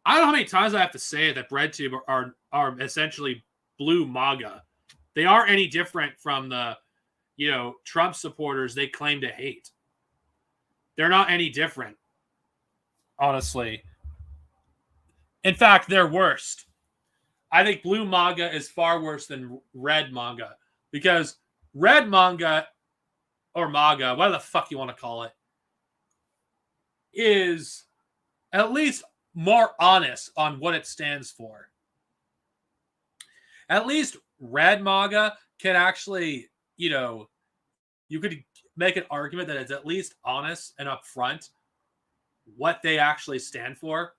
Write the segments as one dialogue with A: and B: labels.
A: I don't know how many times I have to say that BreadTube are essentially blue MAGA. They aren't any different from the, Trump supporters they claim to hate. They're not any different, honestly. In fact, they're worse. I think blue MAGA is far worse than red MAGA because red MAGA or MAGA, whatever the fuck you want to call it, is at least more honest on what it stands for. At least red MAGA can actually, you could make an argument that it's at least honest and upfront what they actually stand for.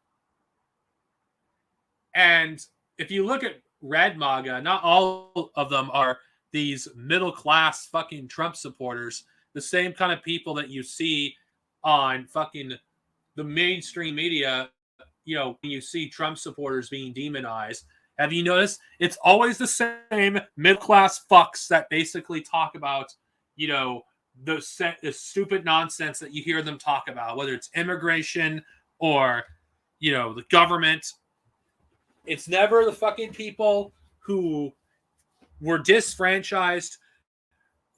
A: And if you look at red MAGA, not all of them are these middle-class fucking Trump supporters, the same kind of people that you see on fucking the mainstream media, when you see Trump supporters being demonized. Have you noticed? It's always the same middle-class fucks that basically talk about, the stupid nonsense that you hear them talk about, whether it's immigration or, the government. It's never the fucking people who were disfranchised,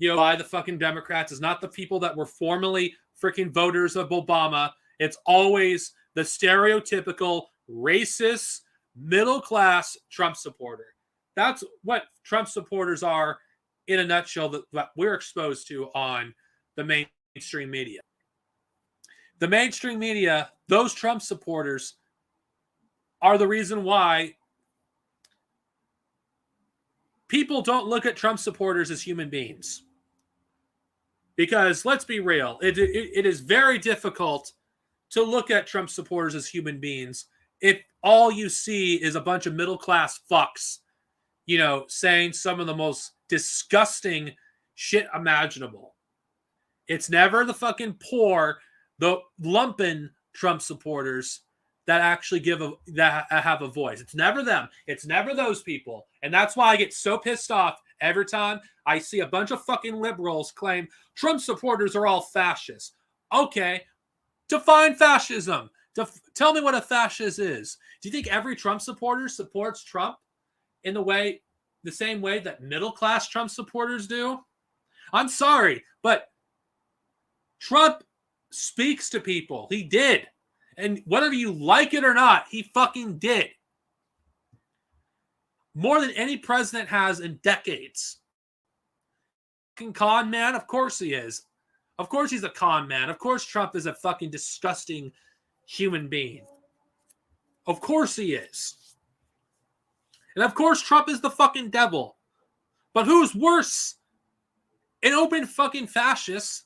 A: by the fucking Democrats. It's not the people that were formerly freaking voters of Obama. It's always the stereotypical racist, middle-class Trump supporter. That's what Trump supporters are in a nutshell that we're exposed to on the mainstream media. The mainstream media, those Trump supporters, are the reason why people don't look at Trump supporters as human beings. Because let's be real, it is very difficult to look at Trump supporters as human beings if all you see is a bunch of middle-class fucks, saying some of the most disgusting shit imaginable. It's never the fucking poor, the lumpen Trump supporters that actually that have a voice. It's never them. It's never those people. And that's why I get so pissed off every time I see a bunch of fucking liberals claim Trump supporters are all fascists. Okay, define fascism. Tell me what a fascist is. Do you think every Trump supporter supports Trump in the same way that middle-class Trump supporters do? I'm sorry, but Trump speaks to people. He did. And whether you like it or not, he fucking did. More than any president has in decades. Fucking con man? Of course he is. Of course he's a con man. Of course Trump is a fucking disgusting human being. Of course he is. And of course Trump is the fucking devil. But who's worse? An open fucking fascist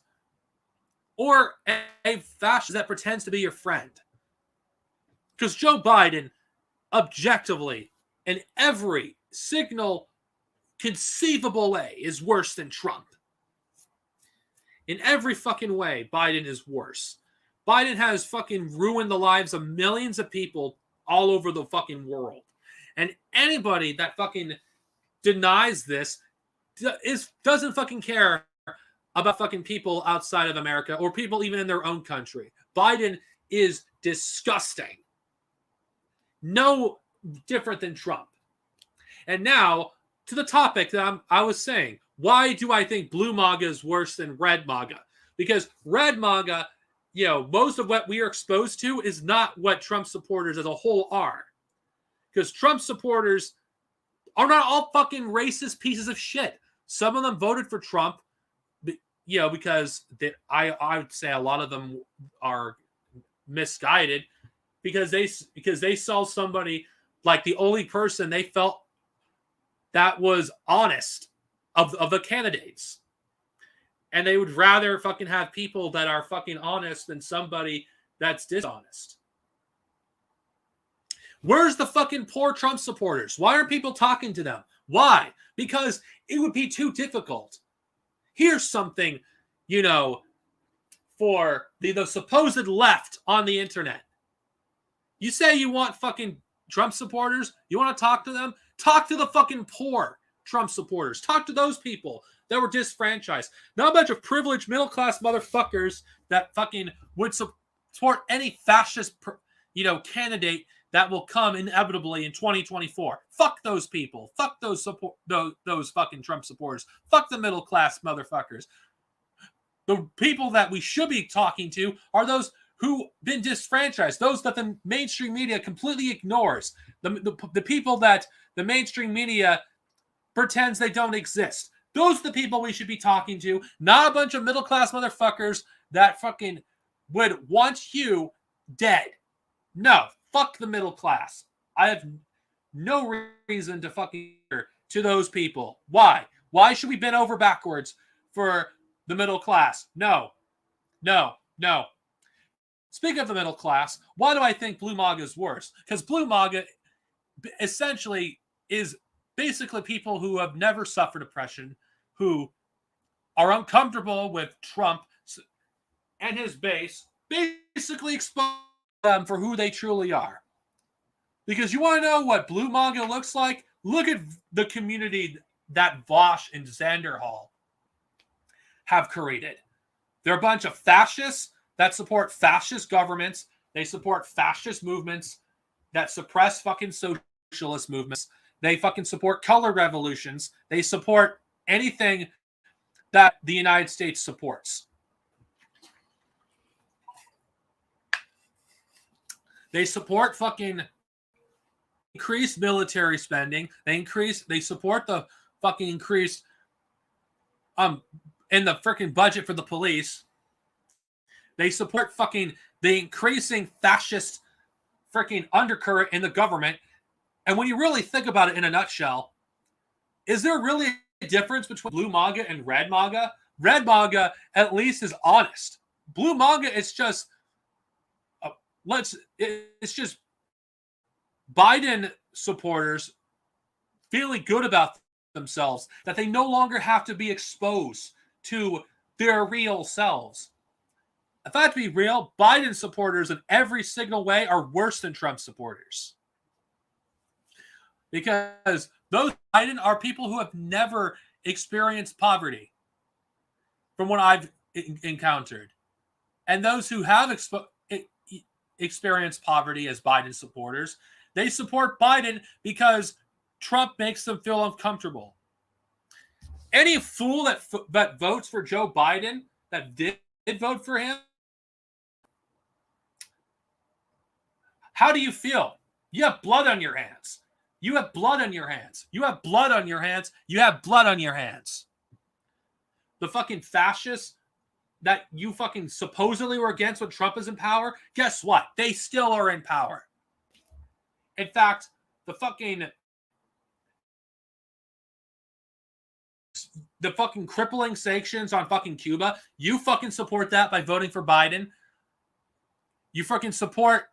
A: or a fascist that pretends to be your friend? Because Joe Biden, objectively, in every signal conceivable way, is worse than Trump. In every fucking way, Biden is worse. Biden has fucking ruined the lives of millions of people all over the fucking world. And anybody that fucking denies this doesn't fucking care about fucking people outside of America or people even in their own country. Biden is disgusting. No different than Trump. And now, to the topic that I was saying. Why do I think blue MAGA is worse than red MAGA? Because red MAGA, most of what we are exposed to is not what Trump supporters as a whole are. Because Trump supporters are not all fucking racist pieces of shit. Some of them voted for Trump, because I would say a lot of them are misguided because they saw somebody like the only person they felt that was honest of the candidates. And they would rather fucking have people that are fucking honest than somebody that's dishonest. Where's the fucking poor Trump supporters? Why aren't people talking to them? Why? Because it would be too difficult. Here's something, for the supposed left on the internet. You say you want fucking Trump supporters? You want to talk to them? Talk to the fucking poor Trump supporters. Talk to those people that were disfranchised. Not a bunch of privileged middle-class motherfuckers that fucking would support any fascist, candidate that will come inevitably in 2024. Fuck those people. Fuck those fucking Trump supporters. Fuck the middle class motherfuckers. The people that we should be talking to are those who've been disfranchised, those that the mainstream media completely ignores, the people that the mainstream media pretends they don't exist. Those are the people we should be talking to, not a bunch of middle class motherfuckers that fucking would want you dead. No, fuck the middle class. I have no reason to fucking to those people. Why? Why should we bend over backwards for the middle class? No. Speaking of the middle class, why do I think Blue MAGA is worse? Because Blue MAGA essentially is basically people who have never suffered oppression, who are uncomfortable with Trump and his base, basically expose them for who they truly are. Because you want to know what Blue MAGA looks like? Look at the community that Vosh and Xanderhall have created. They're a bunch of fascists that support fascist governments. They support fascist movements that suppress fucking socialist movements. They fucking support color revolutions. They support anything that the United States supports. They support fucking increased military spending. They support the fucking increased in the freaking budget for the police. They support fucking the increasing fascist freaking undercurrent in the government. And when you really think about it in a nutshell, is there really a difference between Blue MAGA and Red MAGA? Red MAGA at least is honest. Blue MAGA is just it's just Biden supporters feeling good about themselves, that they no longer have to be exposed to their real selves. If I have to be real, Biden supporters in every single way are worse than Trump supporters. Because those Biden are people who have never experienced poverty, from what I've encountered. And those who have experienced poverty as Biden supporters, they support Biden because Trump makes them feel uncomfortable. Any fool that votes for Joe Biden, that did vote for him, how do you feel? You have blood on your hands. You have blood on your hands. You have blood on your hands. You have blood on your hands. The fucking fascists that you fucking supposedly were against when Trump is in power, guess what? They still are in power. In fact, the fucking crippling sanctions on fucking Cuba, you fucking support that by voting for Biden. You fucking support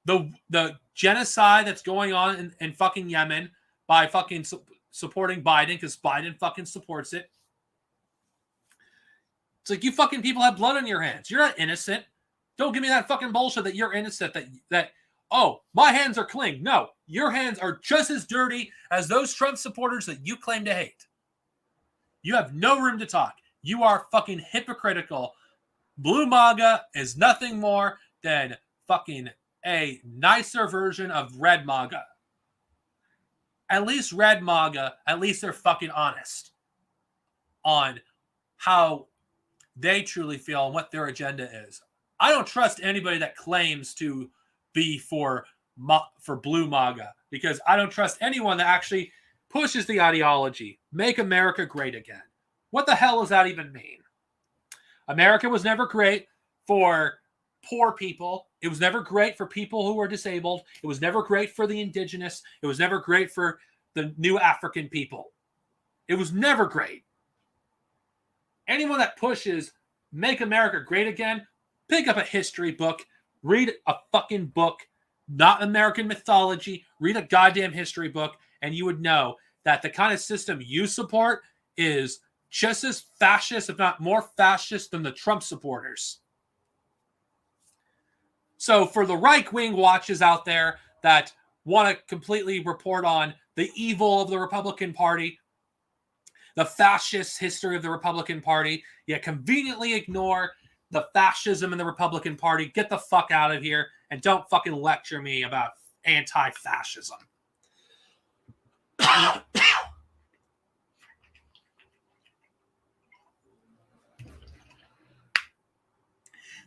A: the genocide that's going on in fucking Yemen by fucking supporting Biden because Biden fucking supports it. It's like you fucking people have blood on your hands. You're not innocent. Don't give me that fucking bullshit that you're innocent, that oh, my hands are clean. No, your hands are just as dirty as those Trump supporters that you claim to hate. You have no room to talk. You are fucking hypocritical. Blue MAGA is nothing more than fucking a nicer version of Red MAGA. At least Red MAGA, at least they're fucking honest on how they truly feel and what their agenda is. I don't trust anybody that claims to be for Blue MAGA, because I don't trust anyone that actually pushes the ideology, make America great again. What the hell does that even mean? America was never great for poor people. It was never great for people who were disabled. It was never great for the indigenous. It was never great for the new African people. It was never great. Anyone that pushes make America great again, pick up a history book, read a fucking book, not American mythology, read a goddamn history book, and you would know that the kind of system you support is just as fascist, if not more fascist, than the Trump supporters. So for the right-wing watches out there that want to completely report on the evil of the Republican Party, the fascist history of the Republican Party, yet conveniently ignore the fascism in the Republican Party, get the fuck out of here and don't fucking lecture me about anti-fascism.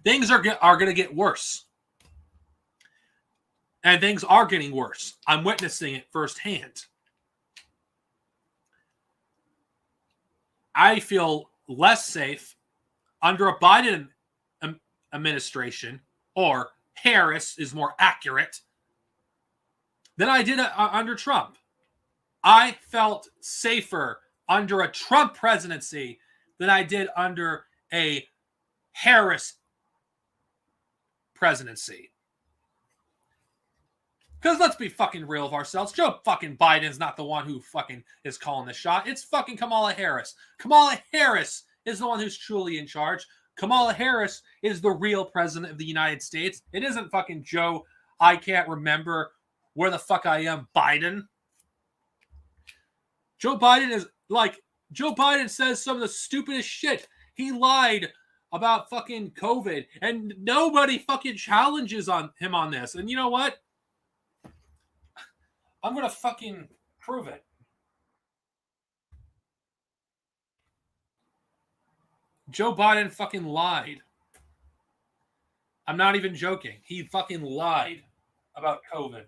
A: Things are going to get worse. And things are getting worse. I'm witnessing it firsthand. I feel less safe under a Biden administration, or Harris is more accurate, than I did under Trump. I felt safer under a Trump presidency than I did under a Harris presidency. Because let's be fucking real of ourselves. Joe fucking Biden's not the one who fucking is calling the shot. It's fucking Kamala Harris. Kamala Harris is the one who's truly in charge. Kamala Harris is the real president of the United States. It isn't fucking Joe, I can't remember where the fuck I am, Biden. Joe Biden says some of the stupidest shit. He lied about fucking COVID, and nobody fucking challenges on him on this. And you know what? I'm going to fucking prove it. Joe Biden fucking lied. I'm not even joking. He fucking lied about COVID.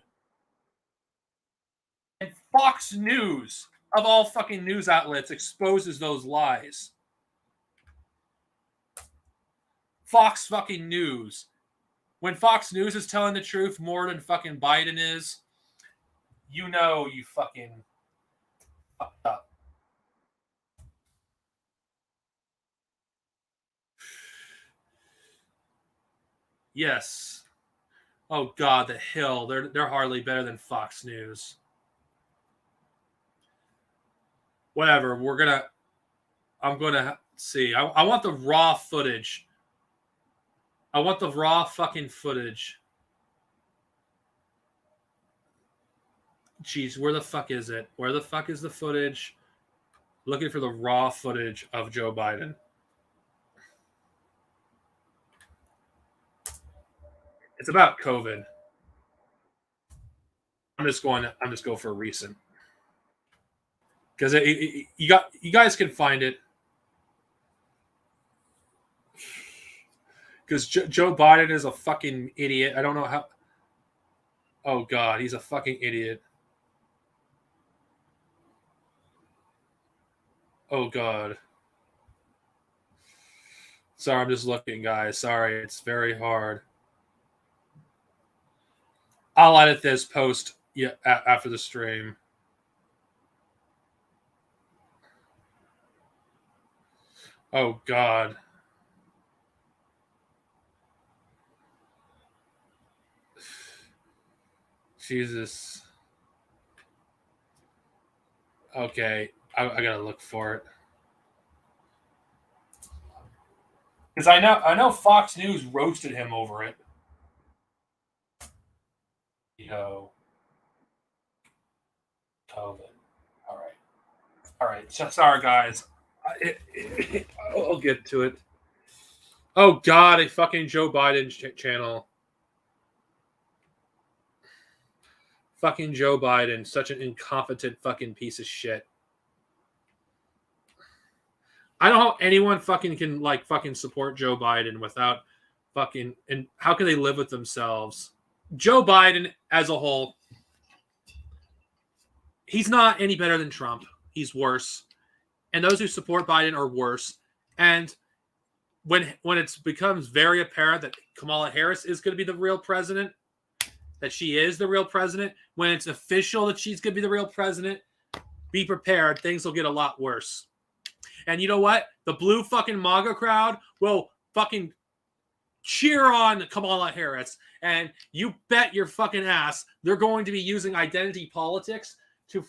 A: And Fox News, of all fucking news outlets, exposes those lies. Fox fucking News. When Fox News is telling the truth more than fucking Biden is, you know you fucking fucked up. Yes. Oh God, The Hill. They're hardly better than Fox News. Whatever. I'm gonna see. I want the raw footage. I want the raw fucking footage. Jeez, where the fuck is it? Where the fuck is the footage? Looking for the raw footage of Joe Biden. It's about COVID. I'm just going for recent. Because you guys can find it. Because Joe Biden is a fucking idiot. I don't know how. Oh God, he's a fucking idiot. Oh God. Sorry, I'm just looking, guys. Sorry, it's very hard. I'll edit this post after the stream. Oh God. Jesus. Okay, I gotta look for it. Because I know Fox News roasted him over it. Yo. COVID. All right. So, sorry, guys. I'll get to it. Oh God, a fucking Joe Biden channel. Fucking Joe Biden, such an incompetent fucking piece of shit. I don't know how anyone fucking can like fucking support Joe Biden without fucking, and how can they live with themselves? Joe Biden as a whole, he's not any better than Trump. He's worse. And those who support Biden are worse. And when it becomes very apparent that Kamala Harris is going to be the real president, that she is the real president, when it's official that she's going to be the real president, be prepared. Things will get a lot worse. And you know what? The blue fucking MAGA crowd will fucking cheer on Kamala Harris. And you bet your fucking ass they're going to be using identity politics to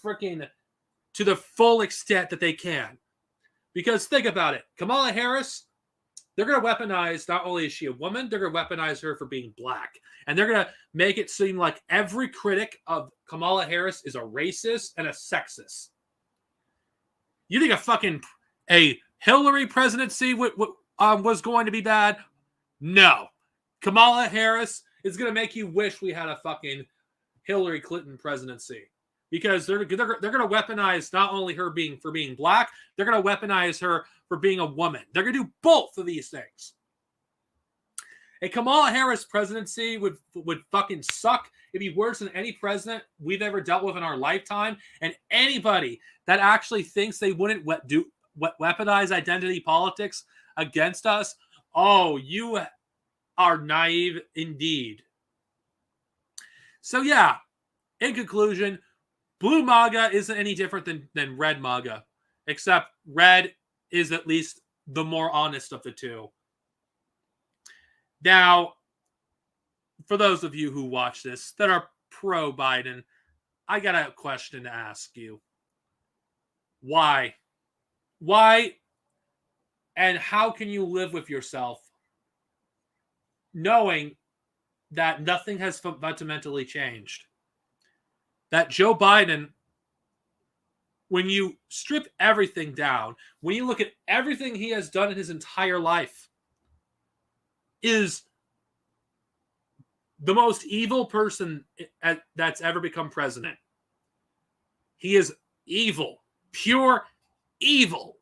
A: the full extent that they can. Because think about it. Kamala Harris, they're going to weaponize, not only is she a woman, they're going to weaponize her for being black. And they're going to make it seem like every critic of Kamala Harris is a racist and a sexist. You think a Hillary presidency was going to be bad? No. Kamala Harris is going to make you wish we had a fucking Hillary Clinton presidency, because they're going to weaponize not only her for being black, they're going to weaponize her for being a woman. They're going to do both of these things. A Kamala Harris presidency would fucking suck. It'd be worse than any president we've ever dealt with in our lifetime. And anybody that actually thinks they wouldn't weaponize identity politics against us, oh, you are naive indeed. So yeah, in conclusion, blue MAGA isn't any different than red MAGA, except red is at least the more honest of the two. Now, for those of you who watch this that are pro-Biden, I got a question to ask you. Why? Why and how can you live with yourself knowing that nothing has fundamentally changed? That Joe Biden, when you strip everything down, when you look at everything he has done in his entire life, is the most evil person that's ever become president. He is evil, pure evil.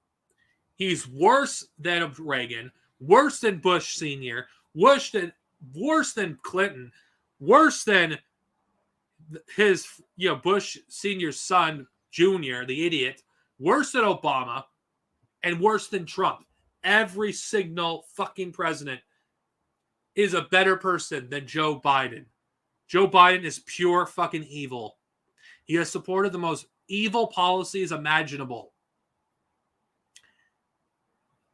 A: He's worse than Reagan, worse than Bush Sr., worse than Clinton, worse than his Bush Sr.'s son, Jr., the idiot, worse than Obama, and worse than Trump. Every single fucking president is a better person than Joe Biden. Joe Biden is pure fucking evil. He has supported the most evil policies imaginable.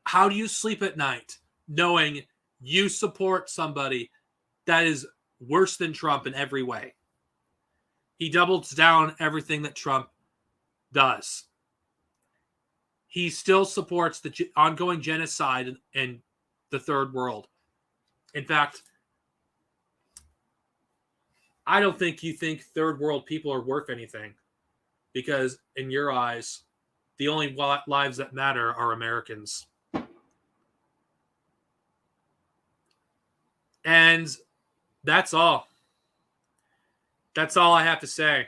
A: How do you sleep at night knowing you support somebody that is worse than Trump in every way? He doubles down everything that Trump does. He still supports the ongoing genocide in the third world. In fact, I don't think you think third world people are worth anything, because in your eyes, the only lives that matter are Americans. And that's all. That's all I have to say.